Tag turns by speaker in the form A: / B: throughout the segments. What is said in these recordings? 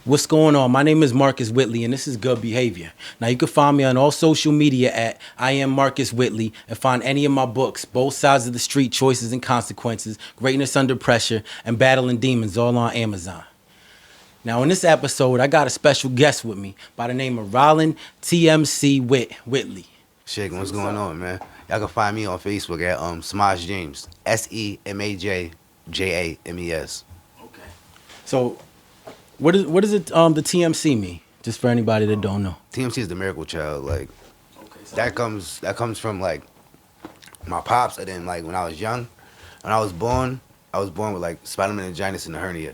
A: What's going on? My name is Marcus Whitley, and this is Good Behavior. Now, you can find me on all social media at I am Marcus Whitley and find any of my books, Both Sides of the Street, Choices and Consequences, Greatness Under Pressure, and Battling Demons, all on Amazon. Now, in this episode, I got a special guest with me by the name of Rollin TMC Whitley.
B: Shaking, what's going on, man? Y'all can find me on Facebook at Smaj James, SEMAJJAMES.
A: Okay. So, what is it? The TMC mean? Just for anybody that don't know.
B: TMC is the miracle child. Like
A: Okay.
B: that comes from like my pops. And then like when I was young, when I was born with like spinal meningitis and a hernia.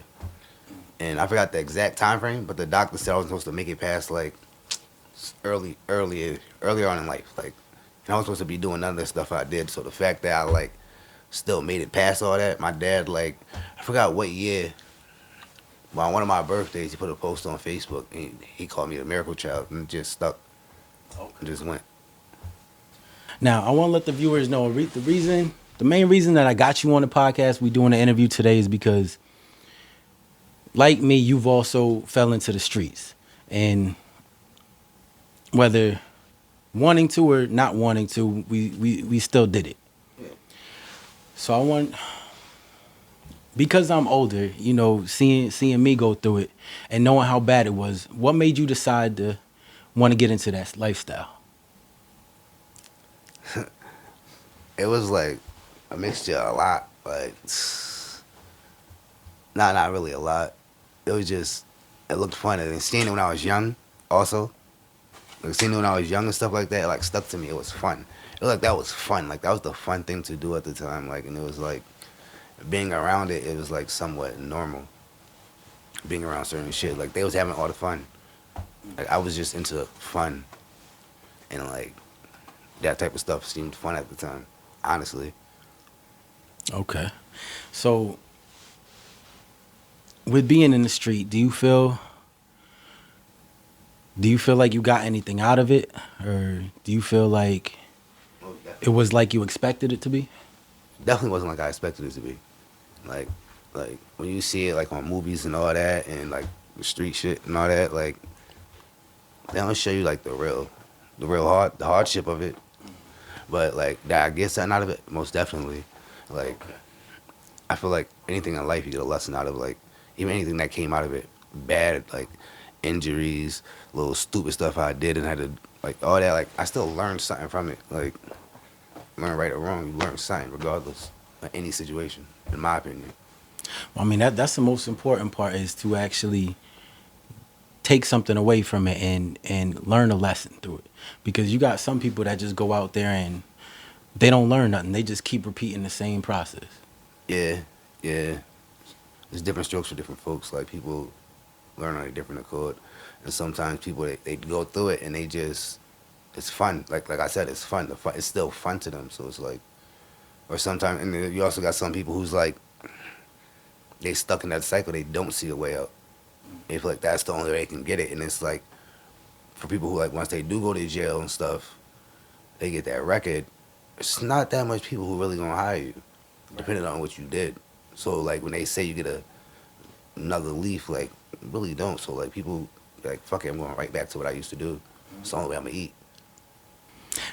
B: And I forgot the exact time frame, but the doctor said I wasn't supposed to make it past like earlier on in life. Like, and I wasn't supposed to be doing none of the stuff I did. So the fact that I like still made it past all that, my dad like I forgot what year. But on one of my birthdays, he put a post on Facebook, and he called me the miracle child, and it just stuck. And just went.
A: Now, I want to let the viewers know the main reason that I got you on the podcast, we doing the interview today, is because, like me, you've also fell into the streets, and whether wanting to or not wanting to, we still did it. So I want, because I'm older, you know, seeing me go through it and knowing how bad it was, what made you decide to want to get into that lifestyle?
B: It was like a mixture, a lot. Like, not really a lot. It was just, it looked fun. And seeing it when I was young, also, like seeing it when I was young and stuff like that, like stuck to me. It was fun. It was like that was fun. Like that was the fun thing to do at the time. Like, and it was like being around it. It was like somewhat normal. Being around certain shit, like they was having all the fun. Like I was just into fun, and like that type of stuff seemed fun at the time. Honestly.
A: Okay. So, with being in the street, do you feel like you got anything out of it, or do you feel like it was like you expected it to be?
B: Definitely wasn't like I expected it to be. Like when you see it like on movies and all that, and like the street shit and all that, like they don't show you like the hardship of it. But like that I get something out of it, most definitely. Like I feel like anything in life you get a lesson out of. Like even anything that came out of it bad, like injuries, little stupid stuff I did and had to like all that. Like I still learned something from it. Like learn right or wrong, you learn something regardless of any situation, in my opinion.
A: Well, I mean, that's the most important part, is to actually take something away from it and learn a lesson through it. Because you got some people that just go out there and they don't learn nothing. They just keep repeating the same process.
B: Yeah. There's different strokes for different folks. Like people learn on a different accord, and sometimes people they go through it and they just it's fun. Like I said, it's fun. It's still fun to them. So it's like, or sometimes, and then you also got some people who's like they stuck in that cycle. They don't see a way out. They feel like that's the only way they can get it, and it's like for people who like once they do go to jail and stuff, they get that record. It's not that much people who really gonna hire you, depending on what you did. So like when they say you get another leaf, like really don't. So like people like fuck it, I'm going right back to what I used to do. It's the only way I'm gonna eat.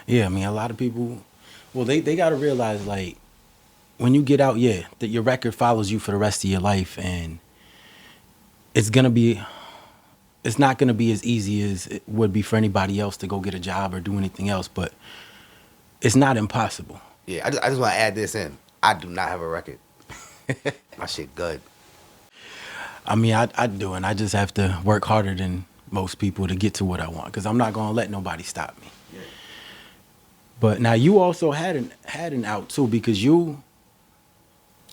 A: Yeah, I mean, a lot of people, well, they got to realize, like, when you get out, that your record follows you for the rest of your life, and it's not going to be as easy as it would be for anybody else to go get a job or do anything else, but it's not impossible.
B: Yeah, I just want to add this in. I do not have a record. My shit good.
A: I mean, I do, and I just have to work harder than most people to get to what I want, because I'm not going to let nobody stop me.
B: Yeah.
A: But now you also had an out too, because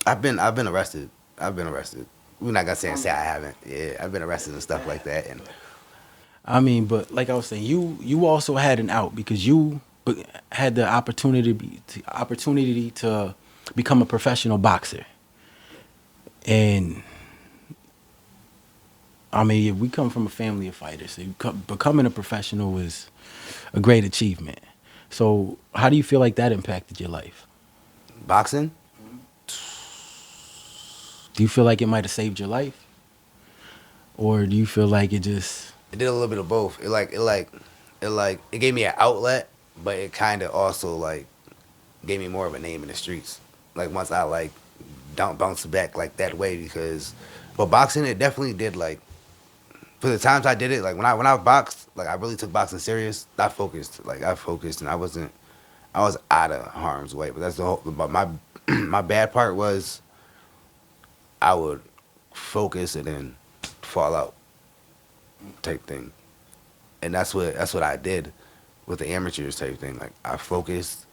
B: I've been arrested. We're not gonna say I haven't. Yeah, I've been arrested and stuff like that. And
A: I mean, but like I was saying, you also had an out because you had the opportunity to become a professional boxer. And I mean, we come from a family of fighters, so becoming a professional was a great achievement. So how do you feel like that impacted your life?
B: boxing,
A: Do you feel like it might have saved your life? or do you feel like it just?
B: It did a little bit of both. It gave me an outlet, but it kind of also like gave me more of a name in the streets. Like once I like don't bounce back like that way because, but boxing it definitely did like for the times I did it. Like when I boxed, like I really took boxing serious. I focused, and I was out of harm's way. But that's the whole. But my my bad part was I would focus and then fall out type thing, and that's what I did with the amateurs type thing. Like I focused,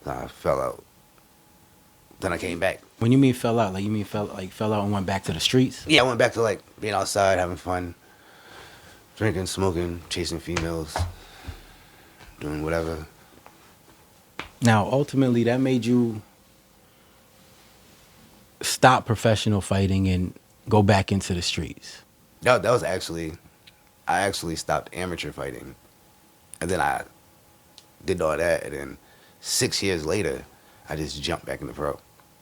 B: then I fell out, then I came back.
A: When you mean fell out, like you mean fell out and went back to the streets?
B: Yeah, I went back to like being outside, having fun, drinking, smoking, chasing females, doing whatever.
A: Now, ultimately, that made you stop professional fighting and go back into the streets.
B: That was actually I actually stopped amateur fighting, and then I did all that, and then 6 years later, I just jumped back into pro.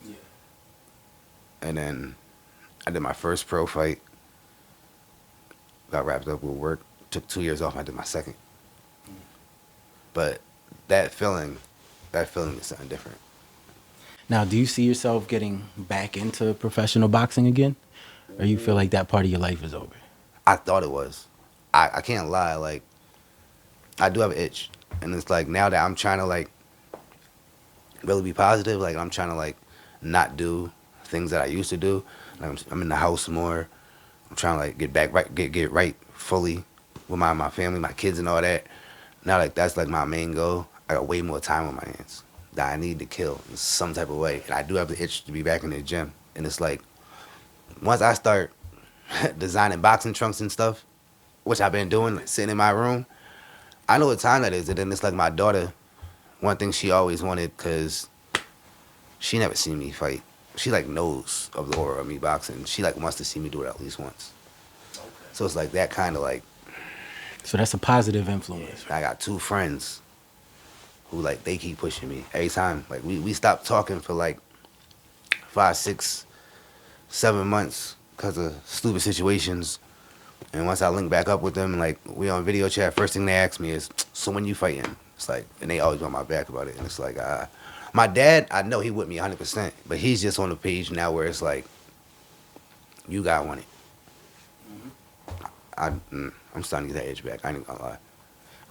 A: Yeah.
B: And then I did my first pro fight, got wrapped up with work, took 2 years off, and I did my second. But that feeling, that feeling is something different.
A: Now, do you see yourself getting back into professional boxing again? Or you feel like that part of your life is over?
B: I thought it was. I can't lie, like, I do have an itch. And it's like now that I'm trying to like really be positive, like I'm trying to like not do things that I used to do. Like I'm in the house more. I'm trying to like get back right, get right fully with my family, my kids, and all that. Now like that's like my main goal. I got way more time on my hands that I need to kill in some type of way, and I do have the itch to be back in the gym. And it's like once I start designing boxing trunks and stuff, which I've been doing, like, sitting in my room, I know what time that is. And then it's like my daughter, one thing she always wanted, because she never seen me fight. She like knows of the aura of me boxing. She like wants to see me do it at least once. So it's like that kind of like,
A: So that's a positive influence.
B: I got two friends who like they keep pushing me every time. Like we stopped talking for like 5, 6, 7 months because of stupid situations. And once I link back up with them and like we on video chat, first thing they ask me is, "So when you fighting?" It's like, and they always on my back about it. And it's like, my dad, I know he with me 100%, but he's just on the page now where it's like, you got want it. I'm starting to get that edge back. I ain't gonna lie.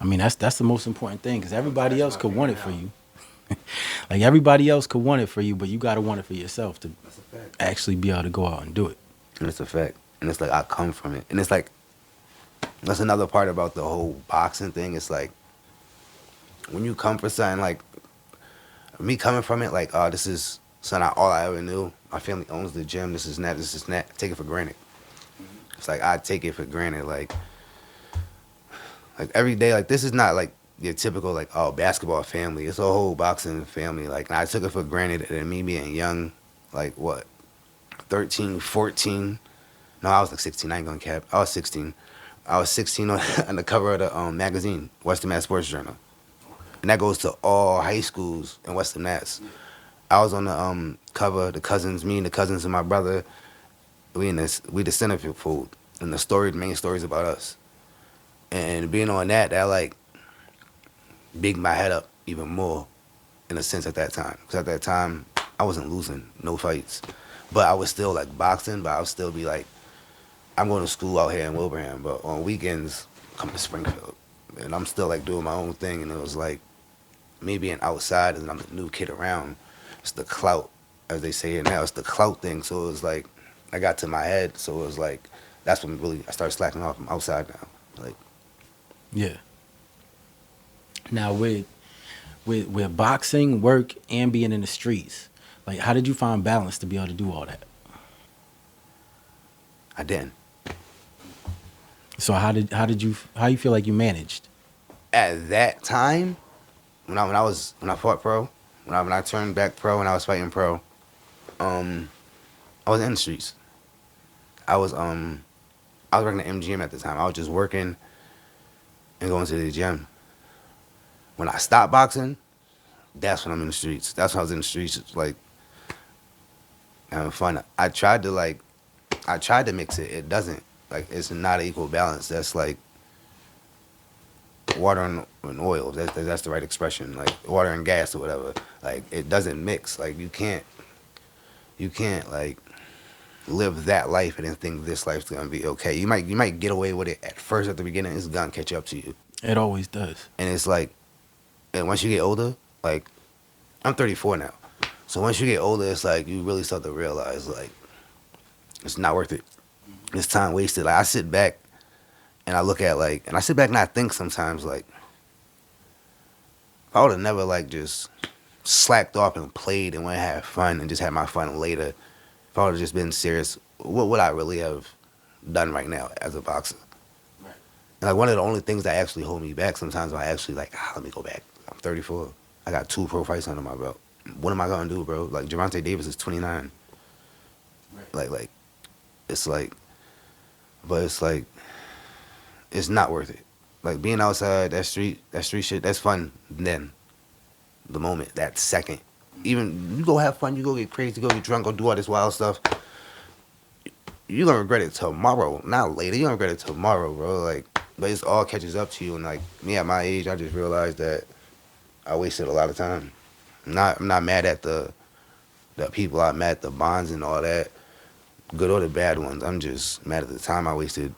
A: I mean, that's the most important thing because everybody else could want it for you. Like everybody else could want it for you, but you got to want it for yourself to
B: That's a fact.
A: actually be able to go out and do it.
B: And it's a fact. And it's like I come from it. And it's like that's another part about the whole boxing thing. It's like when you come for something, like me coming from it, like, oh, this is something all I ever knew. My family owns the gym. This is that. This is that. I take it for granted. It's like I take it for granted. Like every day, like this is not like your typical like oh basketball family. It's a whole boxing family. Like and I took it for granted that me being young, like what, 13, 14. No, I was like 16. I ain't gonna cap. I was 16. I was 16 on the cover of the magazine, Western Mass Sports Journal, and that goes to all high schools in Western Mass. I was on the cover. The cousins, me and the cousins and my brother, we the centerfold, and the main stories about us. And being on that like bigged my head up even more, in a sense at that time. Because at that time, I wasn't losing no fights, but I was still like boxing. But I would still be like, I'm going to school out here in Wilbraham, but on weekends, come to Springfield. And I'm still like doing my own thing. And it was like me being outside and I'm the new kid around. It's the clout, as they say it now. It's the clout thing. So it was like, I got to my head. So it was like, that's when really I started slacking off. I'm outside now. Like,
A: Yeah. Now with boxing, work, and being in the streets, like how did you find balance to be able to do all that?
B: I didn't.
A: So how you feel like you managed?
B: At that time, when I fought pro, when I turned back pro and I was fighting pro, I was in the streets. I was working at MGM at the time. I was just working and going to the gym. When I stopped boxing, that's when I'm in the streets. That's when I was in the streets, like having fun. I tried to mix it. It doesn't. Like it's not an equal balance. That's like water and oil. That's the right expression. Like water and gas or whatever. Like it doesn't mix. Like you can't like live that life and then think this life's gonna be okay. You might get away with it at first at the beginning. It's gonna catch up to you,
A: It always does.
B: and it's like, and once you get older, like I'm 34 now, so once you get older, it's like you really start to realize like it's not worth it. It's time wasted. Like I sit back and I look at like, and I sit back and I think sometimes like, if I would have never like just slacked off and played and went and had fun and just had my fun later, if I would have just been serious, what would I really have done right now as a boxer?
A: Right.
B: And like one of the only things that actually hold me back sometimes, I actually like, let me go back. I'm 34. I got 2 pro fights under my belt. What am I gonna do, bro? Like Gervonta Davis is 29.
A: Right.
B: Like it's like, but it's like, it's not worth it. Like being outside that street shit, that's fun. Then the moment, that second, even you go have fun, you go get crazy, go get drunk, go do all this wild stuff. You're gonna regret it tomorrow, not later. You're gonna regret it tomorrow, bro. Like, but it's all catches up to you. And like me at my age, I just realized that I wasted a lot of time. I'm not mad at the people. I'm mad at the bonds and all that, good or the bad ones. I'm just mad at the time I wasted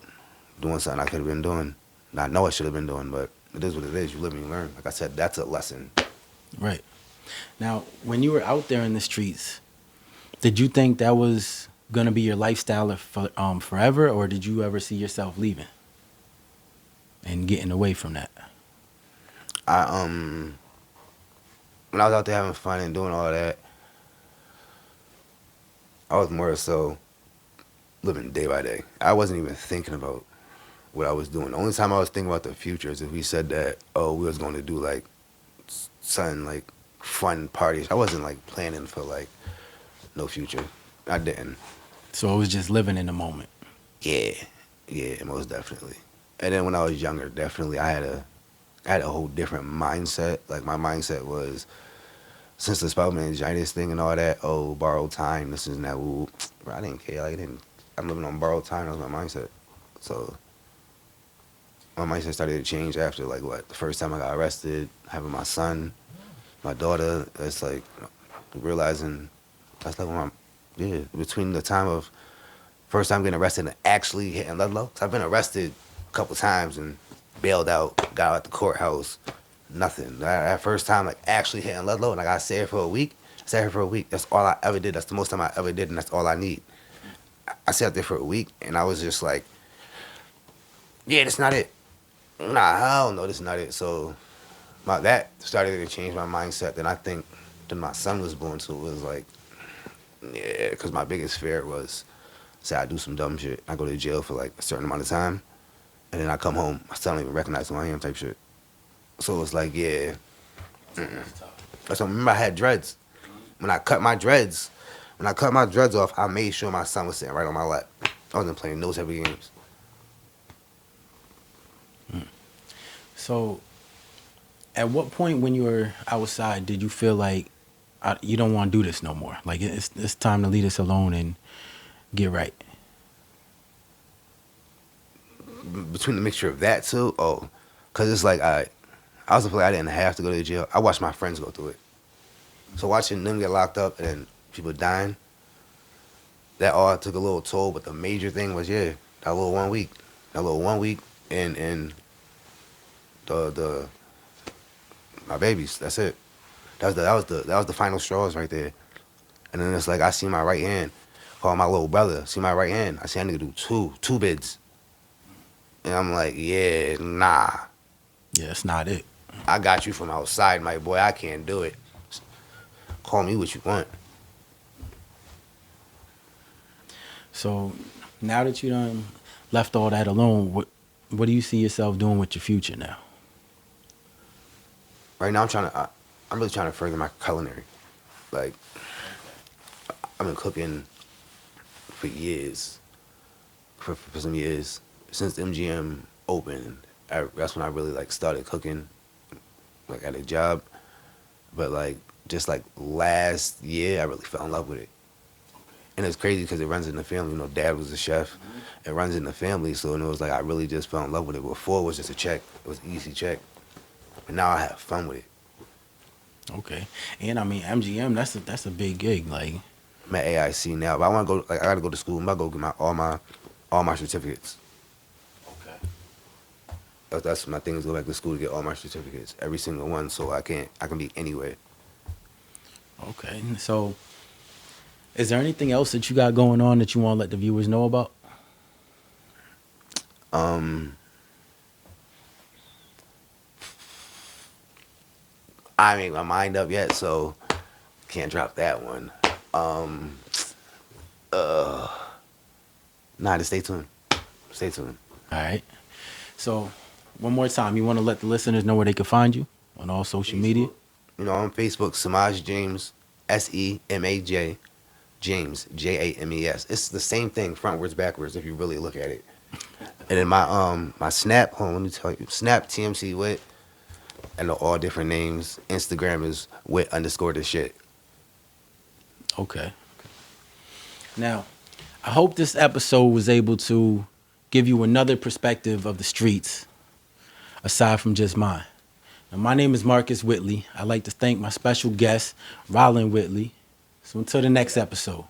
B: doing something I could have been doing. And I know I should have been doing, but it is what it is. You live and you learn. Like I said, that's a lesson.
A: Right. Now, when you were out there in the streets, did you think that was gonna be your lifestyle forever, or did you ever see yourself leaving and getting away from that?
B: I when I was out there having fun and doing all that, I was more so living day by day. I wasn't even thinking about what I was doing. The only time I was thinking about the future is if we said that, oh, we was going to do like something like fun parties. I wasn't like planning for like no future. I didn't.
A: So it was just living in the moment.
B: Yeah, yeah, most definitely. And then when I was younger, definitely I had a whole different mindset. Like my mindset was, since the spout meningitis thing and all that, oh, borrowed time, this and that. Ooh, bro, I didn't care. Like, I'm living on borrowed time. That was my mindset. So my mindset started to change after, like, what, the first time I got arrested, having my son, my daughter. It's like realizing that's like when between the time of first time getting arrested and actually hitting Ludlow. 'Cause I've been arrested a couple times and bailed out, got out the courthouse, nothing. That first time, like, actually hitting Ludlow, and I got stay here for a week. I stayed here for a week. That's all I ever did. That's the most time I ever did, and that's all I need. I sat there for a week, and I was just like, yeah, that's not it. Nah, hell no, this is not it. So that started to change my mindset. Then I think then my son was born, so it was like, yeah, because my biggest fear was, say I do some dumb shit, I go to jail for like a certain amount of time, and then I come home, I still don't even recognize who I am type shit. So it's like, yeah. That's what, remember I had dreads. When I cut my dreads off, I made sure my son was sitting right on my lap. I wasn't playing those heavy games.
A: So, at what point when you were outside did you feel like you don't want to do this no more? Like it's time to leave this alone and get right.
B: Between the mixture of that too, because it's like I was a player, I didn't have to go to jail. I watched my friends go through it. So watching them get locked up and then people dying, that all took a little toll. But the major thing was, yeah, that little 1 week, and the my babies. That's it. That was the final straws right there. And then it's like I see my right hand, call my little brother. See my right hand. I see I need to do two bids. And I'm like, yeah, nah.
A: Yeah, it's not it.
B: I got you from outside, my boy. I can't do it. Call me what you want.
A: So now that you done left all that alone, what do you see yourself doing with your future now?
B: Right now, I'm really trying to further my culinary. Like, I've been cooking for years, for some years. Since MGM opened, that's when I really, like, started cooking, like, at a job. But, like, just, like, last year, I really fell in love with it. And it's crazy because it runs in the family. You know, dad was a chef. It runs in the family, so and it was like I really just fell in love with it. Before it was just a check. It was an easy check. But now I have fun with it.
A: Okay. And I mean MGM, that's a big gig. Like,
B: I'm at AIC now, but I want to go. Like I gotta go to school. I'm about to go get all my certificates.
A: okay.
B: That's my thing is go back to school to get all my certificates, every single one, so I can be anywhere.
A: Okay. So is there anything else that you got going on that you want to let the viewers know about?
B: I ain't my mind up yet, so can't drop that one. Nah, just stay tuned. Stay tuned.
A: All right. So one more time, you want to let the listeners know where they can find you on all social media?
B: You know, on Facebook, Semaj James, SEMAJ, James, JAMES. It's the same thing, frontwards, backwards, if you really look at it. And then my Snap, hold on, let me tell you, Snap TMC Wit, and they're all different names. Instagram is Wit _ the shit.
A: Okay. Now, I hope this episode was able to give you another perspective of the streets aside from just mine. Now, my name is Marcus Whitley. I'd like to thank my special guest, Rollin Whitley. So until the next episode.